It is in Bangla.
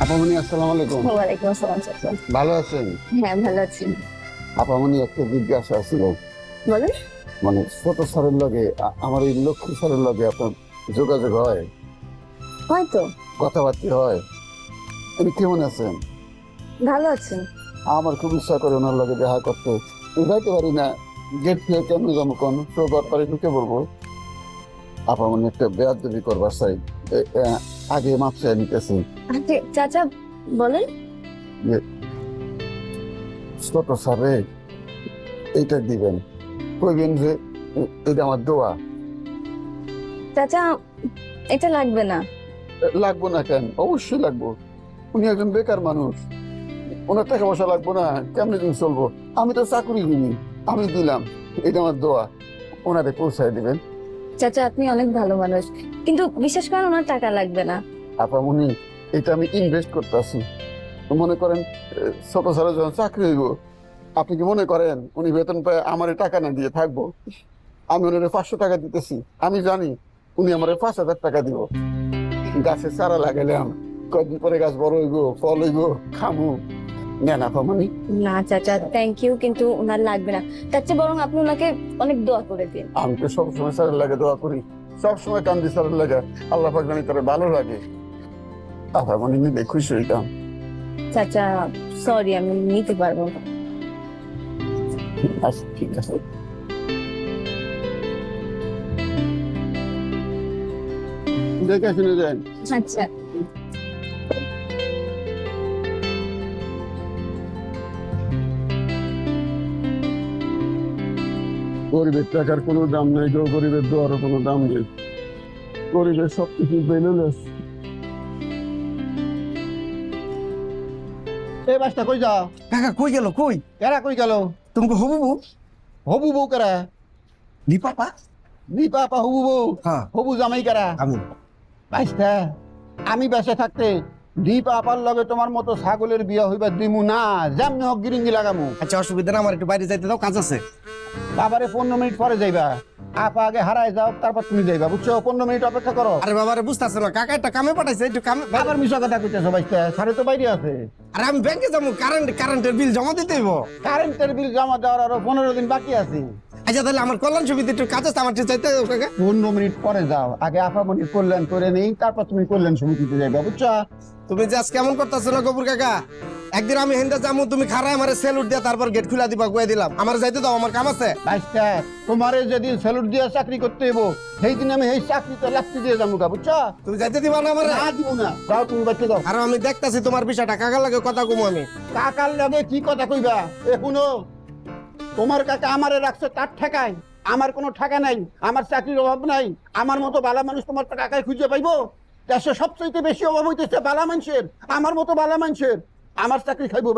আপামনি আসসালামু আলাইকুম। ওয়ালাইকুম আসসালাম চাচা। ভালো আছেন? হ্যাঁ, ভালো আছি। আপামনি একটা জিজ্ঞাসা ছিল, বলেন। মানে ছোট স্যারের লগে আমার এই লক্ষ্মী স্যারের লগে আপনার যোগাযোগ হয়, হয়তো। কথাবার্তা হয়? উনি কেমন আছেন? ভালো আছেন। আমার খুব ইচ্ছা করে ওনার লগে দেখা করতে, যাইতে পারি না। গেট থেকে কেমন যাবো কোন তো ঘরপারে ঢুকে বলবো। আপামনি একটা বেয়াদবি করবার চাই, আগে মাপ চাই নিতেছি আচ্ছা চাচা, বলেন। যে ছোট স্যারে এইটা দিবেন, কইবেন যে এটা আমার দোয়া। চাচা, এটা লাগবে না। লাগবো না কেন? অবশ্যই লাগবো। উনি একজন বেকার মানুষ, ওনার টাকা পয়সা লাগবো না? কেমনি দিন চলবো? আমি তো চাকরিজীবী, আমি দিলাম, এটা আমার দোয়া, ওনারে পৌঁছায় দিবেন। চাচা, আপনি অনেক ভালো মানুষ, কিন্তু বিশেষ করে ওনার টাকা লাগবে না। আপামনি, এটা আমি ইনভেস্ট করতেছি। মনে করেন ছোট ছোট যখন চাকরি হইব, আপনি কি মনে করেন উনি বেতন পায় আমার টাকা না দিয়ে থাকবো? আমি ওনারে 500 টাকা দিতেছি, আমি জানি উনি আমার 5,000 টাকা দিব। গাছে চারা লাগাইলাম, কয়েকদিন পরে গাছ বড় হইব, ফল হইব, খামু। নেন আপামনি। না চাচা, থ্যাংক ইউ, কিন্তু ওনার লাগবে না। তার চেয়ে বরং আপনি ওনাকে অনেক দোয়া করে দিন। আমি তো সবসময় স্যারের লাগে দোয়া করি, সবসময় কান্দি স্যারের লাগে, আল্লাহ পাক জানি তার ভালো লাগে। আপামনি নিলে খুশি হইতাম। চাচা, সরি, আমি নিতে পারবো না। আচ্ছা ঠিক আছে। দেখে শুনে যান। আচ্ছা। গরিবের টাকার কোনো দাম নাই গো, গরিবের দোয়ারও কোনো দাম নেই। গরিবের সবকিছু পেলে এই বাসটা কই যাও? কাকা কই গেল কই? কেরা কই গেল? তুমি হবু বউ? হবু বউ কেরা? দীপাপা? দীপা আপা হবু বউ? হ্যাঁ হবু জামাই কেরা? আমি। বাসটা আমি বেঁচে থাকতে দীপা আপার লগে তোমার মতো ছাগলের বিয়া হইবা দিমু না, যেমনি হোক গিরিঙ্গি লাগামু। আচ্ছা অসুবিধা না, আমার একটু বাইরে যাইতে দাও, কাজ আছে। বাবারে 15 মিনিট পরে যাইবা, আপা আগে হারায় যাও, তারপর তুমি যাইবা, বুঝছো? 15 মিনিট অপেক্ষা করো। আরে বাবারে বুঝতেছো না, কাকা একটা কামে পাঠাইছে, একটু কামে। আবার মিশা কথা কইতেছো বাইস্তা, সারে তো বাইরে আছে। আরে আমি ব্যাংকে যাবো, কারেন্টের বিল জমা দিতে হইব। কারেন্টের বিল জমা দেওয়ার আরো 15 দিন বাকি আছে। আচ্ছা তাহলে আমার কল্যাণ ছবিতে একটু কাজ আছে, আমার একটু চাইতে হবে কাকা। 15 মিনিট পরে যাও, আগে আপা মনির কল্যাণ করে নেই, তারপর তুমি কল্যাণ সমিতিতে যাইবা, বুঝছো? তুমি যে আজ কেমন করতেছো না গবুর কাকা? একদিন আমি হেন্দা যাবো, তুমি খারায় আমার স্যালুট দিয়া তারপর গেট খুলা দিবা, কয়ে দিলাম আমার যাইতে দাও, আমার কাম আছে। বাইস্তা তোমারে যেদিন স্যালুট দিয়ে চাকরি করতে হইব, সেই দিন আমি এই চাকরিতে লাফতি দিয়ে যাবো, বুঝছো? তুমি যাইতে দিবা না আমার? না দিব না, যাও তুমি বাচ্চা দাও। আর আমি দেখতাছি তোমার বিষয়টা, কাকার লাগে কথা কমু আমি। কাকার লগে কি কথা কইবা? এখনো তোমার কাকা আমারে রাখছে তার ঠেকায়, আমার কোনো ঠেকা নাই, আমার চাকরির অভাব নাই। আমার মতো বালা মানুষ তোমার কাকায় খুঁজে পাইবো? দেশে সবচেয়ে বেশি অভাব হইতেছে বালা মানুষের, আমার মতো বালা মানুষের। আমার চাকরি খাইবো।